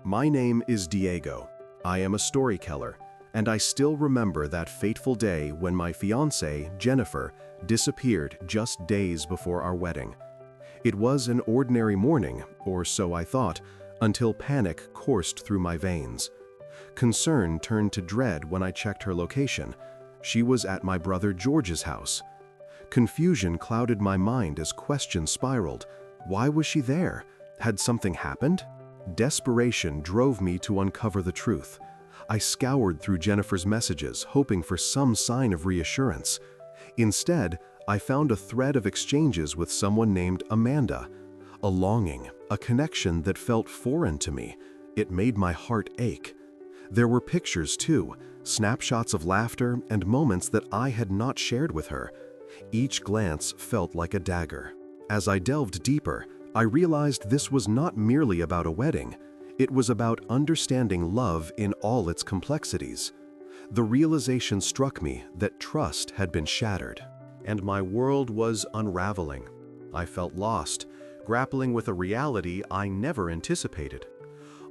My name is Diego. I am a storyteller, and I still remember that fateful day when my fiancée, Jennifer, disappeared just days before our wedding. It was an ordinary morning, or so I thought, until panic coursed through my veins. Concern turned to dread when I checked her location. She was at my brother George's house. Confusion clouded my mind as questions spiraled. Why was she there? Had something happened? Desperation drove me to uncover the truth. I scoured through Jennifer's messages, hoping for some sign of reassurance. Instead, I found a thread of exchanges with someone named Amanda. A longing, a connection that felt foreign to me. It made my heart ache. There were pictures too, snapshots of laughter and moments that I had not shared with her. Each glance felt like a dagger. As I delved deeper, I realized this was not merely about a wedding. It was about understanding love in all its complexities. The realization struck me that trust had been shattered, and my world was unraveling. I felt lost, grappling with a reality I never anticipated.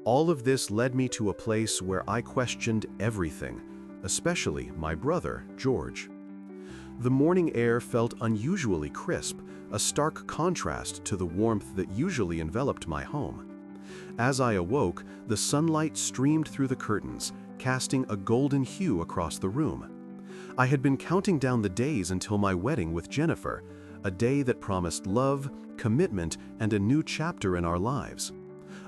All of this led me to a place where I questioned everything, especially my brother, George. The morning air felt unusually crisp, a stark contrast to the warmth that usually enveloped my home. As I awoke, the sunlight streamed through the curtains, casting a golden hue across the room. I had been counting down the days until my wedding with Jennifer, a day that promised love, commitment, and a new chapter in our lives.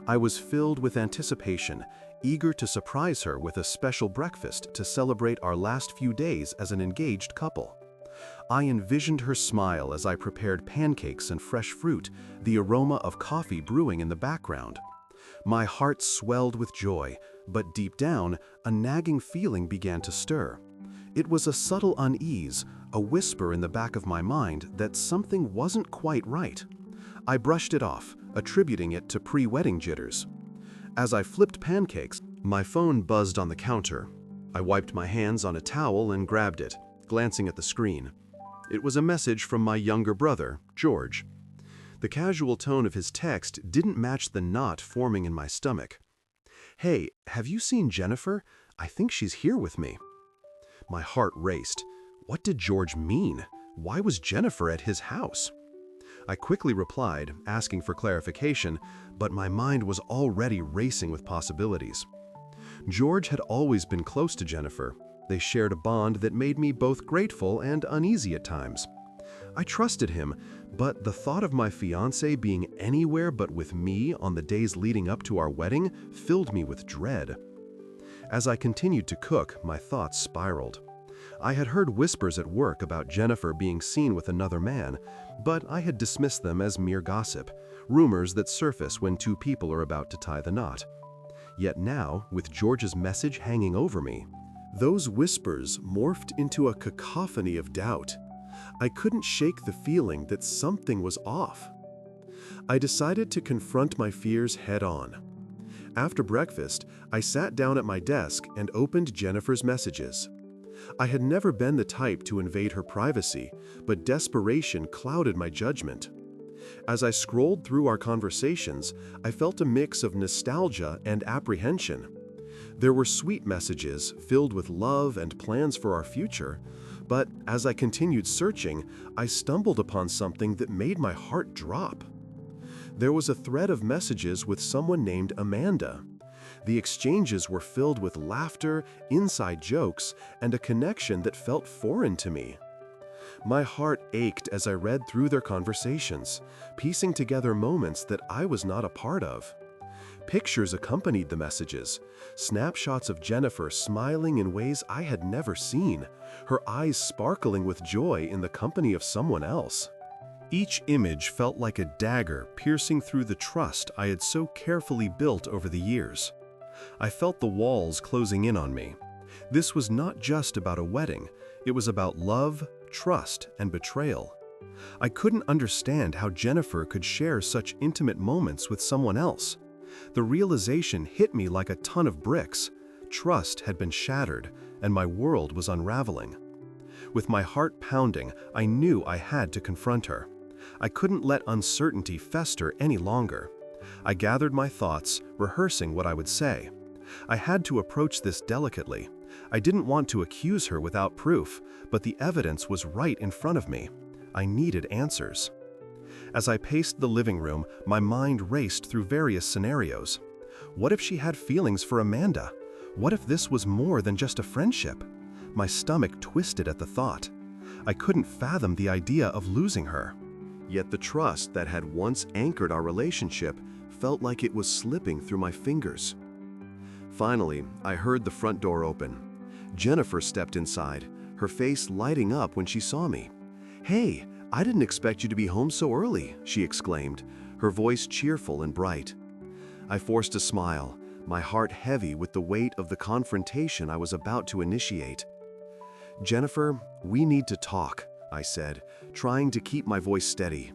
I was filled with anticipation, eager to surprise her with a special breakfast to celebrate our last few days as an engaged couple. I envisioned her smile as I prepared pancakes and fresh fruit, the aroma of coffee brewing in the background. My heart swelled with joy, but deep down, a nagging feeling began to stir. It was a subtle unease, a whisper in the back of my mind that something wasn't quite right. I brushed it off, attributing it to pre-wedding jitters. As I flipped pancakes, my phone buzzed on the counter. I wiped my hands on a towel and grabbed it, glancing at the screen. It was a message from my younger brother, George. The casual tone of his text didn't match the knot forming in my stomach. "Hey, have you seen Jennifer? I think she's here with me." My heart raced. What did George mean? Why was Jennifer at his house? I quickly replied, asking for clarification, but my mind was already racing with possibilities. George had always been close to Jennifer. They shared a bond that made me both grateful and uneasy at times. I trusted him, but the thought of my fiancée being anywhere but with me on the days leading up to our wedding filled me with dread. As I continued to cook, my thoughts spiraled. I had heard whispers at work about Jennifer being seen with another man, but I had dismissed them as mere gossip, rumors that surface when two people are about to tie the knot. Yet now, with George's message hanging over me, those whispers morphed into a cacophony of doubt. I couldn't shake the feeling that something was off. I decided to confront my fears head-on. After breakfast, I sat down at my desk and opened Jennifer's messages. I had never been the type to invade her privacy, but desperation clouded my judgment. As I scrolled through our conversations, I felt a mix of nostalgia and apprehension. There were sweet messages filled with love and plans for our future, but as I continued searching, I stumbled upon something that made my heart drop. There was a thread of messages with someone named Amanda. The exchanges were filled with laughter, inside jokes, and a connection that felt foreign to me. My heart ached as I read through their conversations, piecing together moments that I was not a part of. Pictures accompanied the messages, snapshots of Jennifer smiling in ways I had never seen, her eyes sparkling with joy in the company of someone else. Each image felt like a dagger piercing through the trust I had so carefully built over the years. I felt the walls closing in on me. This was not just about a wedding, it was about love, trust, and betrayal. I couldn't understand how Jennifer could share such intimate moments with someone else. The realization hit me like a ton of bricks. Trust had been shattered, and my world was unraveling. With my heart pounding, I knew I had to confront her. I couldn't let uncertainty fester any longer. I gathered my thoughts, rehearsing what I would say. I had to approach this delicately. I didn't want to accuse her without proof, but the evidence was right in front of me. I needed answers. As I paced the living room, my mind raced through various scenarios. What if she had feelings for Amanda? What if this was more than just a friendship? My stomach twisted at the thought. I couldn't fathom the idea of losing her. Yet the trust that had once anchored our relationship felt like it was slipping through my fingers. Finally, I heard the front door open. Jennifer stepped inside, her face lighting up when she saw me. "Hey, I didn't expect you to be home so early," she exclaimed, her voice cheerful and bright. I forced a smile, my heart heavy with the weight of the confrontation I was about to initiate. "Jennifer, we need to talk," I said, trying to keep my voice steady.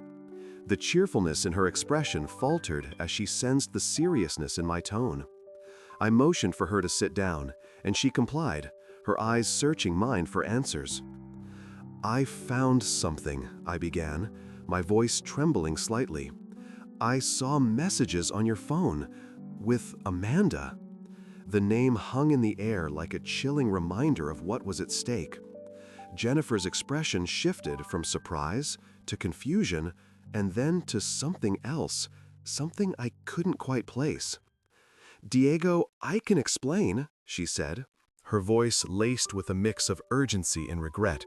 The cheerfulness in her expression faltered as she sensed the seriousness in my tone. I motioned for her to sit down, and she complied, her eyes searching mine for answers. "I found something," I began, my voice trembling slightly. "I saw messages on your phone with Amanda." The name hung in the air like a chilling reminder of what was at stake. Jennifer's expression shifted from surprise to confusion and then to something else, something I couldn't quite place. "Diego, I can explain," she said, her voice laced with a mix of urgency and regret.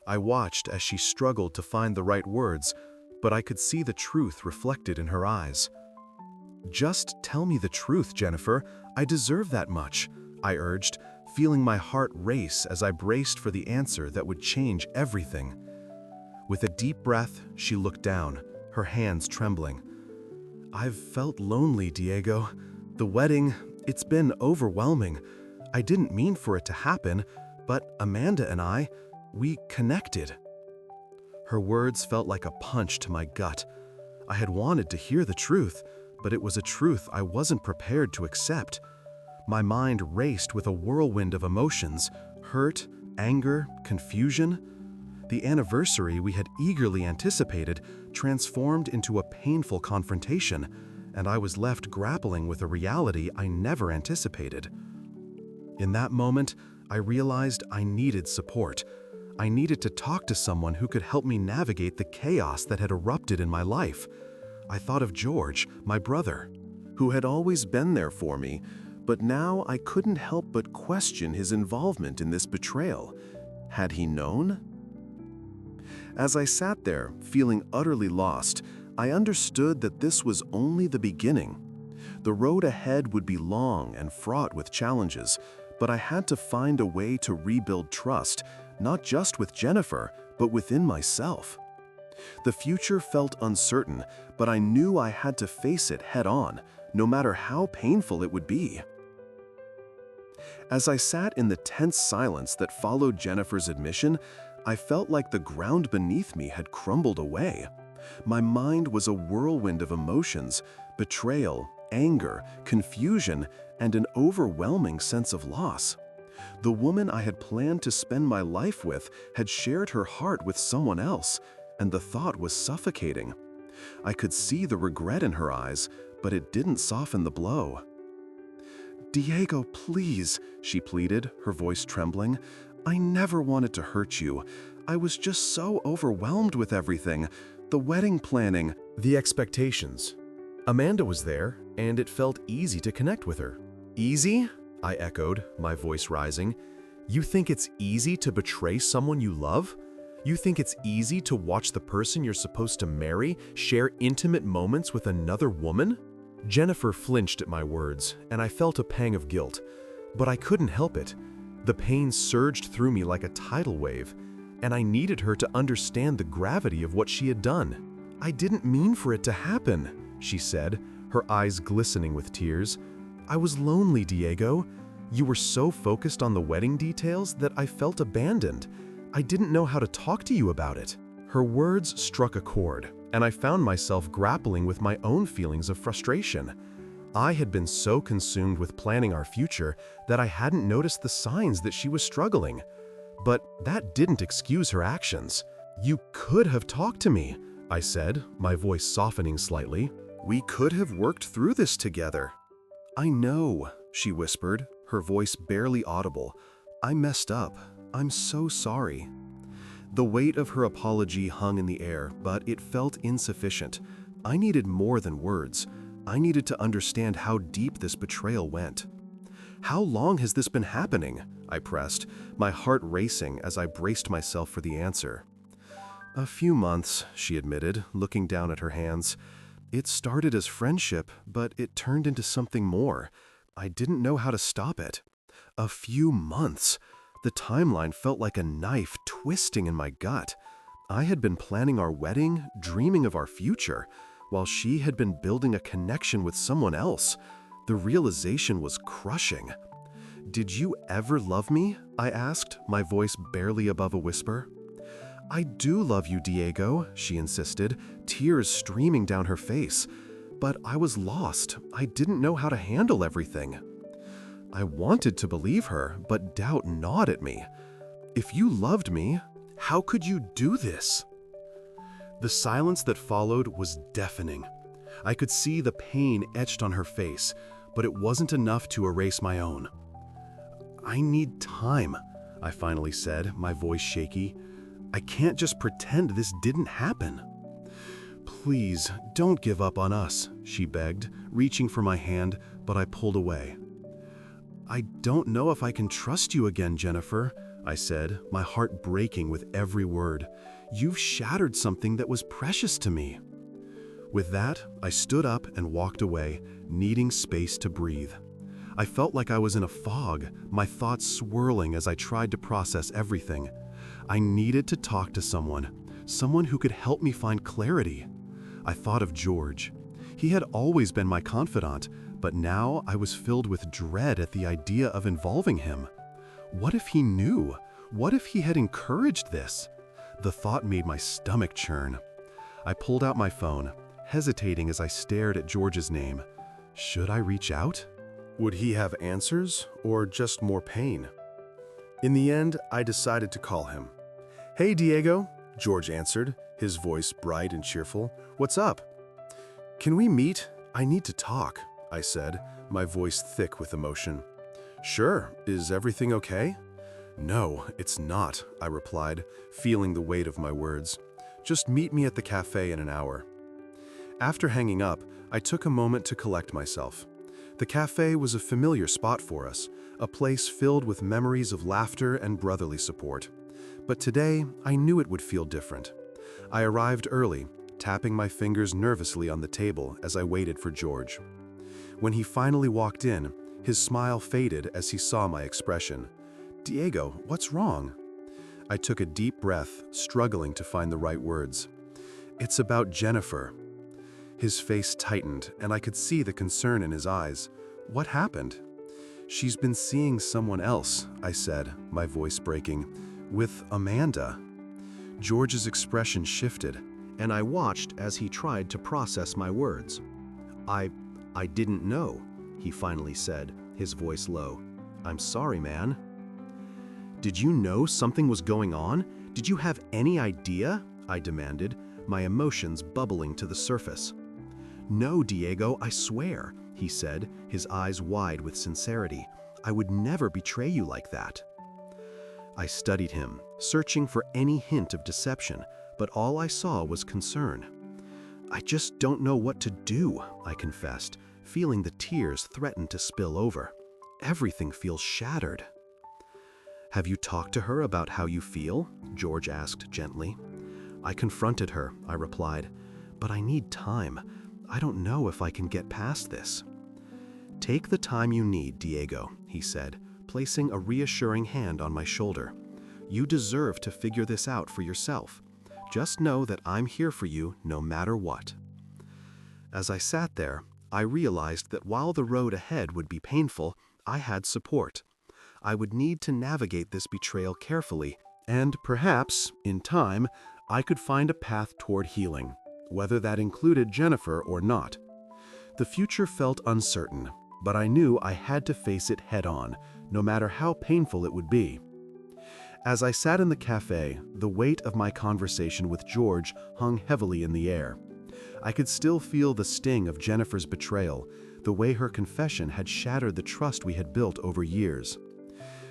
I watched as she struggled to find the right words, but I could see the truth reflected in her eyes. "Just tell me the truth, Jennifer. I deserve that much," I urged, feeling my heart race as I braced for the answer that would change everything. With a deep breath, she looked down, her hands trembling. "I've felt lonely, Diego. The wedding, it's been overwhelming. I didn't mean for it to happen, but Amanda and I, we connected." Her words felt like a punch to my gut. I had wanted to hear the truth, but it was a truth I wasn't prepared to accept. My mind raced with a whirlwind of emotions, hurt, anger, confusion. The anniversary we had eagerly anticipated transformed into a painful confrontation, and I was left grappling with a reality I never anticipated. In that moment, I realized I needed support. I needed to talk to someone who could help me navigate the chaos that had erupted in my life. I thought of George, my brother, who had always been there for me, but now I couldn't help but question his involvement in this betrayal. Had he known? As I sat there, feeling utterly lost, I understood that this was only the beginning. The road ahead would be long and fraught with challenges, but I had to find a way to rebuild trust, not just with Jennifer, but within myself. The future felt uncertain, but I knew I had to face it head-on, no matter how painful it would be. As I sat in the tense silence that followed Jennifer's admission, I felt like the ground beneath me had crumbled away. My mind was a whirlwind of emotions, betrayal, anger, confusion, and an overwhelming sense of loss. The woman I had planned to spend my life with had shared her heart with someone else, and the thought was suffocating. I could see the regret in her eyes, but it didn't soften the blow. "Diego, please," she pleaded, her voice trembling. "I never wanted to hurt you. I was just so overwhelmed with everything. The wedding planning, the expectations. Amanda was there, and it felt easy to connect with her." "Easy?" I echoed, my voice rising. "You think it's easy to betray someone you love? You think it's easy to watch the person you're supposed to marry share intimate moments with another woman?" Jennifer flinched at my words, and I felt a pang of guilt. But I couldn't help it. The pain surged through me like a tidal wave, and I needed her to understand the gravity of what she had done. "I didn't mean for it to happen," she said, her eyes glistening with tears. "I was lonely, Diego. You were so focused on the wedding details that I felt abandoned. I didn't know how to talk to you about it." Her words struck a chord, and I found myself grappling with my own feelings of frustration. I had been so consumed with planning our future that I hadn't noticed the signs that she was struggling. But that didn't excuse her actions. "You could have talked to me," I said, my voice softening slightly. We could have worked through this together. I know, she whispered, her voice barely audible. I messed up. I'm so sorry. The weight of her apology hung in the air, but it felt insufficient. I needed more than words. I needed to understand how deep this betrayal went. How long has this been happening? I pressed, my heart racing as I braced myself for the answer. A few months, she admitted, looking down at her hands. It started as friendship, but it turned into something more. I didn't know how to stop it. A few months. The timeline felt like a knife twisting in my gut. I had been planning our wedding, dreaming of our future, while she had been building a connection with someone else. The realization was crushing. Did you ever love me? I asked, my voice barely above a whisper. I do love you, Diego, she insisted, tears streaming down her face. But I was lost. I didn't know how to handle everything. I wanted to believe her, but doubt gnawed at me. If you loved me, how could you do this? The silence that followed was deafening. I could see the pain etched on her face, but it wasn't enough to erase my own. I need time, I finally said, my voice shaky. I can't just pretend this didn't happen. Please, don't give up on us, she begged, reaching for my hand, but I pulled away. I don't know if I can trust you again, Jennifer, I said, my heart breaking with every word. You've shattered something that was precious to me. With that, I stood up and walked away, needing space to breathe. I felt like I was in a fog, my thoughts swirling as I tried to process everything. I needed to talk to someone who could help me find clarity. I thought of George. He had always been my confidant, but now I was filled with dread at the idea of involving him. What if he knew? What if he had encouraged this? The thought made my stomach churn. I pulled out my phone, hesitating as I stared at George's name. Should I reach out? Would he have answers or just more pain? In the end, I decided to call him. Hey, Diego, George answered, his voice bright and cheerful. What's up? Can we meet? I need to talk, I said, my voice thick with emotion. Sure, is everything okay? No, it's not, I replied, feeling the weight of my words. Just meet me at the cafe in an hour. After hanging up, I took a moment to collect myself. The cafe was a familiar spot for us, a place filled with memories of laughter and brotherly support. But today, I knew it would feel different. I arrived early, tapping my fingers nervously on the table as I waited for George. When he finally walked in, his smile faded as he saw my expression. Diego, what's wrong? I took a deep breath, struggling to find the right words. It's about Jennifer. His face tightened, and I could see the concern in his eyes. What happened? She's been seeing someone else, I said, my voice breaking. With Amanda. George's expression shifted, and I watched as he tried to process my words. I didn't know, he finally said, his voice low. I'm sorry, man. Did you know something was going on? Did you have any idea? I demanded, my emotions bubbling to the surface. No, Diego, I swear, he said, his eyes wide with sincerity. I would never betray you like that. I studied him, searching for any hint of deception, but all I saw was concern. I just don't know what to do, I confessed, feeling the tears threaten to spill over. Everything feels shattered. Have you talked to her about how you feel? George asked gently. I confronted her, I replied, but I need time. I don't know if I can get past this. Take the time you need, Diego, he said, placing a reassuring hand on my shoulder. You deserve to figure this out for yourself. Just know that I'm here for you no matter what. As I sat there, I realized that while the road ahead would be painful, I had support. I would need to navigate this betrayal carefully, and perhaps, in time, I could find a path toward healing, whether that included Jennifer or not. The future felt uncertain, but I knew I had to face it head-on, no matter how painful it would be. As I sat in the cafe, the weight of my conversation with George hung heavily in the air. I could still feel the sting of Jennifer's betrayal, the way her confession had shattered the trust we had built over years.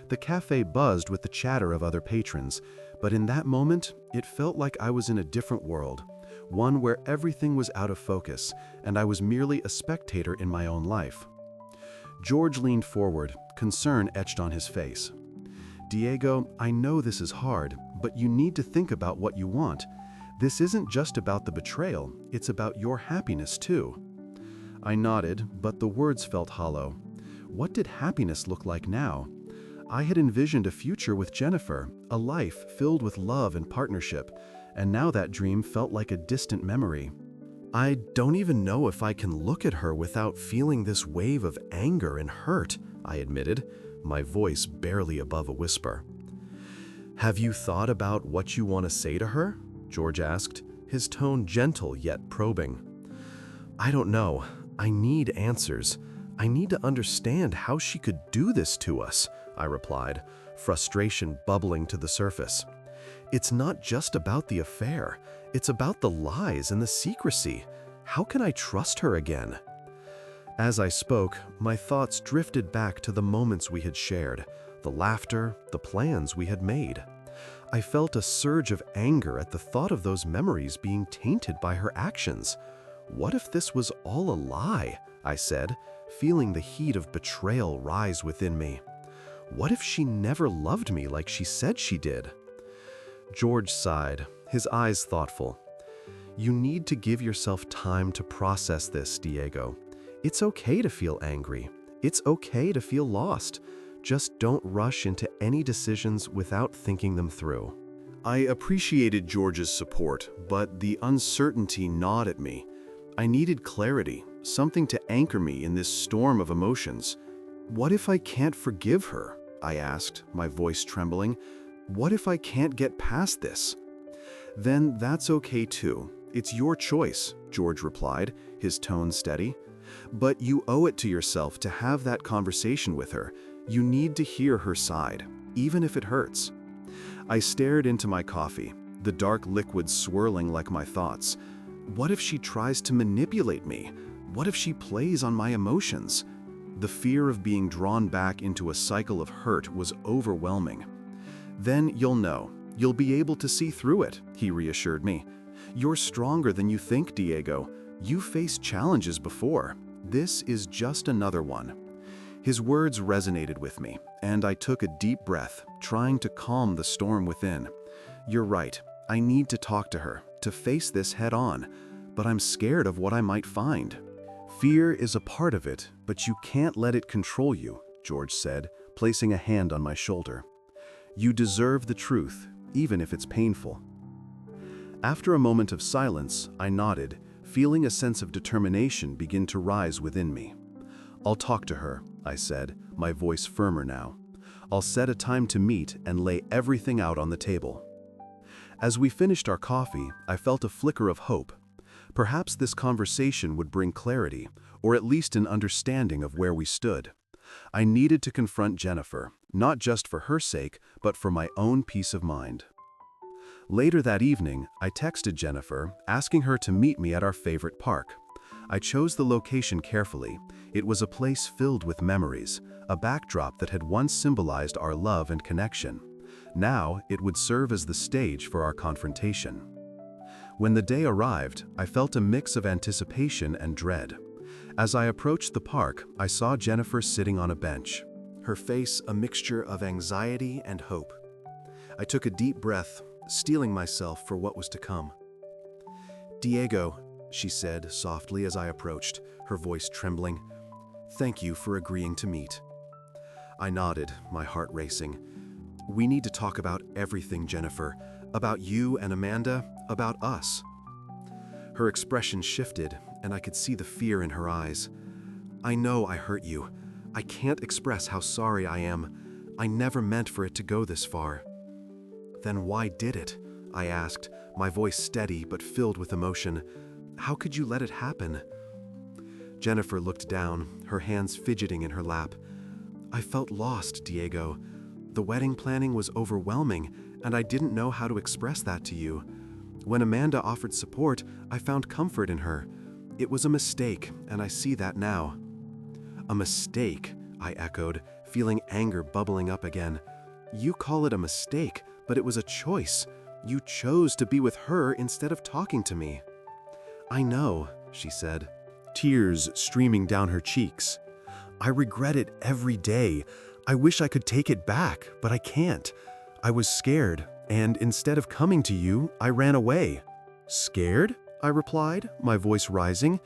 The cafe buzzed with the chatter of other patrons, but in that moment, it felt like I was in a different world, one where everything was out of focus, and I was merely a spectator in my own life. George leaned forward, concern etched on his face. "Diego, I know this is hard, but you need to think about what you want. This isn't just about the betrayal, it's about your happiness too." I nodded, but the words felt hollow. What did happiness look like now? I had envisioned a future with Jennifer, a life filled with love and partnership, and now that dream felt like a distant memory. "I don't even know if I can look at her without feeling this wave of anger and hurt," I admitted, my voice barely above a whisper. "Have you thought about what you want to say to her?" George asked, his tone gentle yet probing. "I don't know. I need answers. I need to understand how she could do this to us," I replied, frustration bubbling to the surface. "It's not just about the affair. It's about the lies and the secrecy. How can I trust her again?" As I spoke, my thoughts drifted back to the moments we had shared, the laughter, the plans we had made. I felt a surge of anger at the thought of those memories being tainted by her actions. "What if this was all a lie?" I said, feeling the heat of betrayal rise within me. "What if she never loved me like she said she did?" George sighed, his eyes thoughtful. "You need to give yourself time to process this, Diego. It's okay to feel angry. It's okay to feel lost. Just don't rush into any decisions without thinking them through." I appreciated George's support, but the uncertainty gnawed at me. I needed clarity, something to anchor me in this storm of emotions. "What if I can't forgive her?" I asked, my voice trembling. "What if I can't get past this?" "Then that's okay too. It's your choice," George replied, his tone steady. "But you owe it to yourself to have that conversation with her. You need to hear her side, even if it hurts." I stared into my coffee, the dark liquid swirling like my thoughts. What if she tries to manipulate me? What if she plays on my emotions? The fear of being drawn back into a cycle of hurt was overwhelming. "Then you'll know. You'll be able to see through it," he reassured me. "You're stronger than you think, Diego. You faced challenges before. This is just another one." His words resonated with me, and I took a deep breath, trying to calm the storm within. "You're right. I need to talk to her, to face this head on, but I'm scared of what I might find." "Fear is a part of it, but you can't let it control you," George said, placing a hand on my shoulder. "You deserve the truth, even if it's painful." After a moment of silence, I nodded, feeling a sense of determination begin to rise within me. "I'll talk to her," I said, my voice firmer now. "I'll set a time to meet and lay everything out on the table." As we finished our coffee, I felt a flicker of hope. Perhaps this conversation would bring clarity, or at least an understanding of where we stood. I needed to confront Jennifer, not just for her sake, but for my own peace of mind. Later that evening, I texted Jennifer, asking her to meet me at our favorite park. I chose the location carefully. It was a place filled with memories, a backdrop that had once symbolized our love and connection. Now, it would serve as the stage for our confrontation. When the day arrived, I felt a mix of anticipation and dread. As I approached the park, I saw Jennifer sitting on a bench, her face a mixture of anxiety and hope. I took a deep breath, steeling myself for what was to come. "Diego," she said softly as I approached, her voice trembling, "thank you for agreeing to meet." I nodded, my heart racing. "We need to talk about everything, Jennifer. About you and Amanda, about us." Her expression shifted, and I could see the fear in her eyes. "I know I hurt you. I can't express how sorry I am. I never meant for it to go this far." "Then why did it?" I asked, my voice steady but filled with emotion. "How could you let it happen?" Jennifer looked down, her hands fidgeting in her lap. "I felt lost, Diego. The wedding planning was overwhelming, and I didn't know how to express that to you. When Amanda offered support, I found comfort in her. It was a mistake, and I see that now." "A mistake," I echoed, feeling anger bubbling up again. "You call it a mistake, but it was a choice. You chose to be with her instead of talking to me." "I know," she said, tears streaming down her cheeks. "I regret it every day. I wish I could take it back, but I can't. I was scared, and instead of coming to you, I ran away." "Scared?" I replied, my voice rising.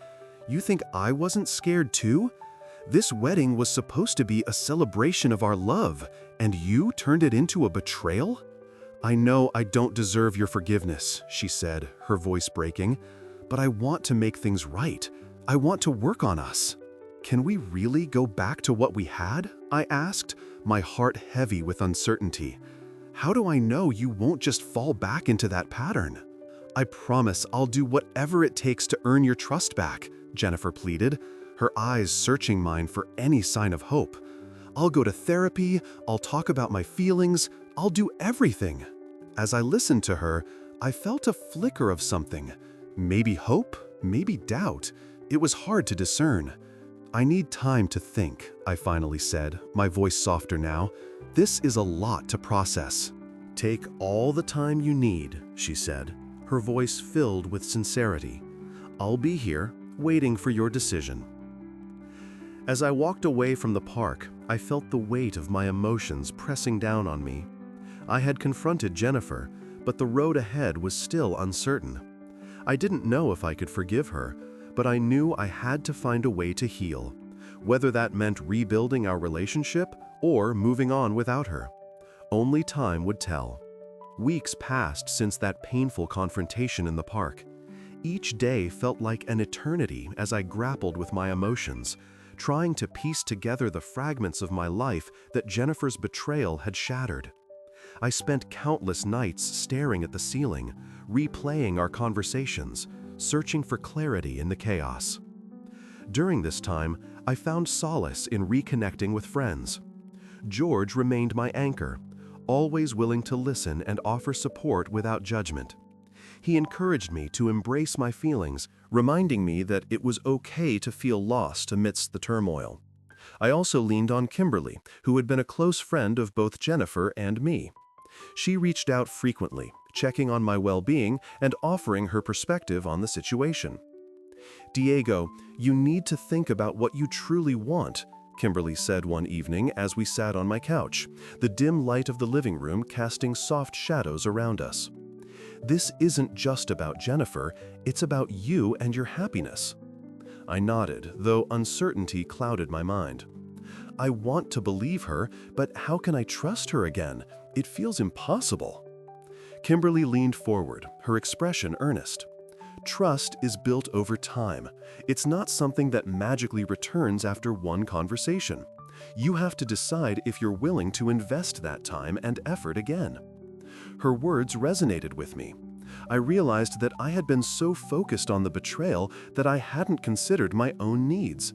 "You think I wasn't scared too? This wedding was supposed to be a celebration of our love, and you turned it into a betrayal?" "I know I don't deserve your forgiveness," she said, her voice breaking, "but I want to make things right. I want to work on us." "Can we really go back to what we had?" I asked, my heart heavy with uncertainty. "How do I know you won't just fall back into that pattern?" "I promise I'll do whatever it takes to earn your trust back," Jennifer pleaded, her eyes searching mine for any sign of hope. "I'll go to therapy, I'll talk about my feelings, I'll do everything." As I listened to her, I felt a flicker of something. Maybe hope, maybe doubt. It was hard to discern. "I need time to think," I finally said, my voice softer now. "This is a lot to process." "Take all the time you need," she said, her voice filled with sincerity. "I'll be here, waiting for your decision." As I walked away from the park, I felt the weight of my emotions pressing down on me. I had confronted Jennifer, but the road ahead was still uncertain. I didn't know if I could forgive her, but I knew I had to find a way to heal, whether that meant rebuilding our relationship or moving on without her. Only time would tell. Weeks passed since that painful confrontation in the park. Each day felt like an eternity as I grappled with my emotions, trying to piece together the fragments of my life that Jennifer's betrayal had shattered. I spent countless nights staring at the ceiling, replaying our conversations, searching for clarity in the chaos. During this time, I found solace in reconnecting with friends. George remained my anchor, always willing to listen and offer support without judgment. He encouraged me to embrace my feelings, reminding me that it was okay to feel lost amidst the turmoil. I also leaned on Kimberly, who had been a close friend of both Jennifer and me. She reached out frequently, checking on my well-being and offering her perspective on the situation. "Diego, you need to think about what you truly want," Kimberly said one evening as we sat on my couch, the dim light of the living room casting soft shadows around us. "This isn't just about Jennifer, it's about you and your happiness." I nodded, though uncertainty clouded my mind. "I want to believe her, but how can I trust her again? It feels impossible." Kimberly leaned forward, her expression earnest. "Trust is built over time. It's not something that magically returns after one conversation. You have to decide if you're willing to invest that time and effort again." Her words resonated with me. I realized that I had been so focused on the betrayal that I hadn't considered my own needs.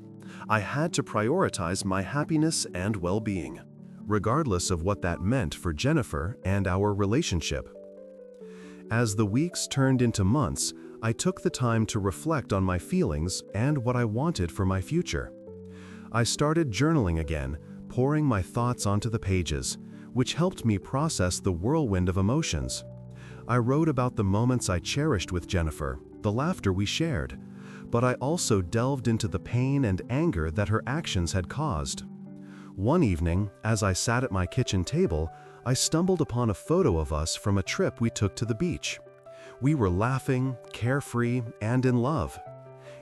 I had to prioritize my happiness and well-being, regardless of what that meant for Jennifer and our relationship. As the weeks turned into months, I took the time to reflect on my feelings and what I wanted for my future. I started journaling again, pouring my thoughts onto the pages, which helped me process the whirlwind of emotions. I wrote about the moments I cherished with Jennifer, the laughter we shared, but I also delved into the pain and anger that her actions had caused. One evening, as I sat at my kitchen table, I stumbled upon a photo of us from a trip we took to the beach. We were laughing, carefree, and in love.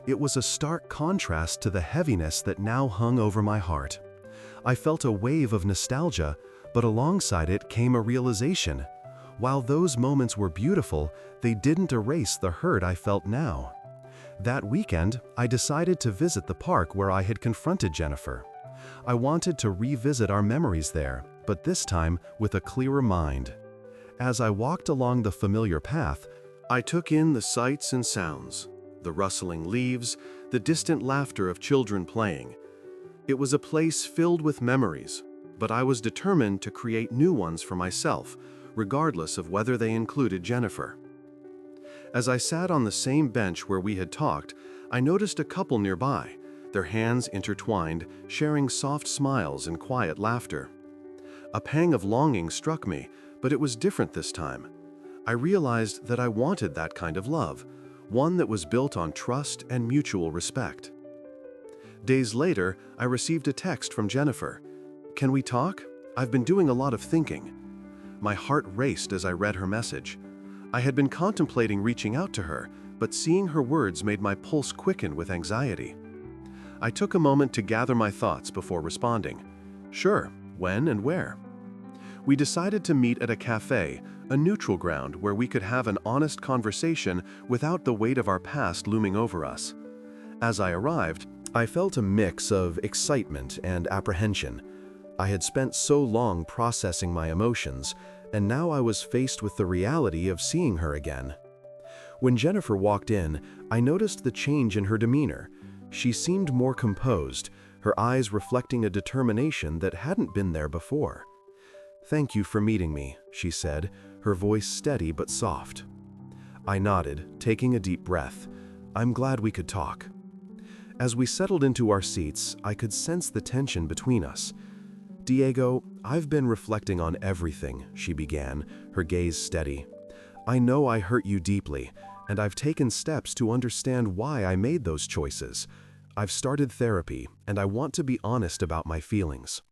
It was a stark contrast to the heaviness that now hung over my heart. I felt a wave of nostalgia, but alongside it came a realization. While those moments were beautiful, they didn't erase the hurt I felt now. That weekend, I decided to visit the park where I had confronted Jennifer. I wanted to revisit our memories there, but this time with a clearer mind. As I walked along the familiar path, I took in the sights and sounds, the rustling leaves, the distant laughter of children playing. It was a place filled with memories, but I was determined to create new ones for myself, regardless of whether they included Jennifer. As I sat on the same bench where we had talked, I noticed a couple nearby, their hands intertwined, sharing soft smiles and quiet laughter. A pang of longing struck me, but it was different this time. I realized that I wanted that kind of love, one that was built on trust and mutual respect. Days later, I received a text from Jennifer. "Can we talk? I've been doing a lot of thinking." My heart raced as I read her message. I had been contemplating reaching out to her, but seeing her words made my pulse quicken with anxiety. I took a moment to gather my thoughts before responding. Sure, when and where? We decided to meet at a cafe, a neutral ground where we could have an honest conversation without the weight of our past looming over us. As I arrived, I felt a mix of excitement and apprehension. I had spent so long processing my emotions, and now I was faced with the reality of seeing her again. When Jennifer walked in, I noticed the change in her demeanor. She seemed more composed, her eyes reflecting a determination that hadn't been there before. "Thank you for meeting me," she said, her voice steady but soft. I nodded, taking a deep breath. "I'm glad we could talk." As we settled into our seats, I could sense the tension between us. "Diego, I've been reflecting on everything," she began, her gaze steady. "I know I hurt you deeply, and I've taken steps to understand why I made those choices. I've started therapy, and I want to be honest about my feelings."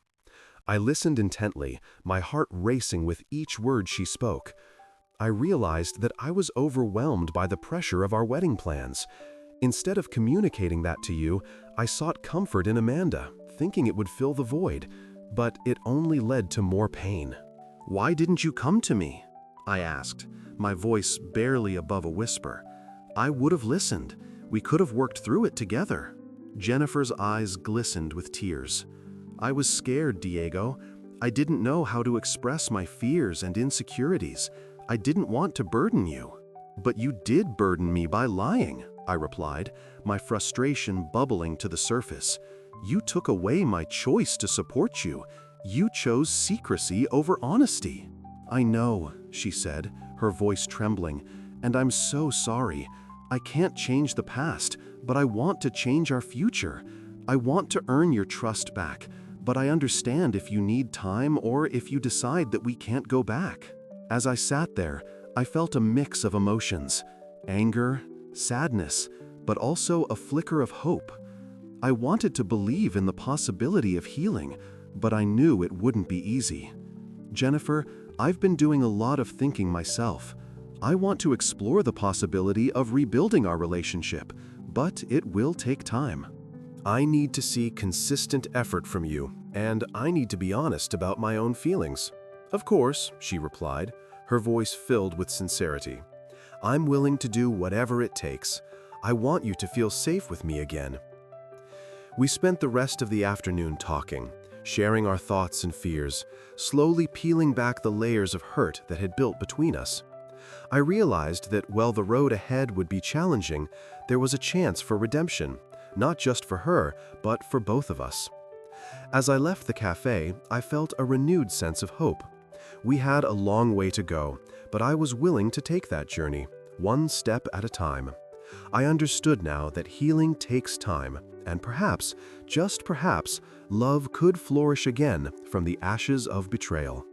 I listened intently, my heart racing with each word she spoke. I realized that I was overwhelmed by the pressure of our wedding plans. Instead of communicating that to you, I sought comfort in Amanda, thinking it would fill the void, but it only led to more pain. "Why didn't you come to me?" I asked, my voice barely above a whisper. "I would have listened. We could have worked through it together." Jennifer's eyes glistened with tears. "I was scared, Diego. I didn't know how to express my fears and insecurities. I didn't want to burden you." "But you did burden me by lying," I replied, my frustration bubbling to the surface. "You took away my choice to support you. You chose secrecy over honesty." "I know," she said, her voice trembling, "and I'm so sorry. I can't change the past, but I want to change our future. I want to earn your trust back, but I understand if you need time or if you decide that we can't go back." As I sat there, I felt a mix of emotions: anger, sadness, but also a flicker of hope. I wanted to believe in the possibility of healing, but I knew it wouldn't be easy. "Jennifer, I've been doing a lot of thinking myself. I want to explore the possibility of rebuilding our relationship, but it will take time. I need to see consistent effort from you, and I need to be honest about my own feelings." "Of course," she replied, her voice filled with sincerity. "I'm willing to do whatever it takes. I want you to feel safe with me again." We spent the rest of the afternoon talking, sharing our thoughts and fears, slowly peeling back the layers of hurt that had built between us. I realized that while the road ahead would be challenging, there was a chance for redemption, not just for her, but for both of us. As I left the cafe, I felt a renewed sense of hope. We had a long way to go, but I was willing to take that journey, one step at a time. I understood now that healing takes time, and perhaps, just perhaps, love could flourish again from the ashes of betrayal.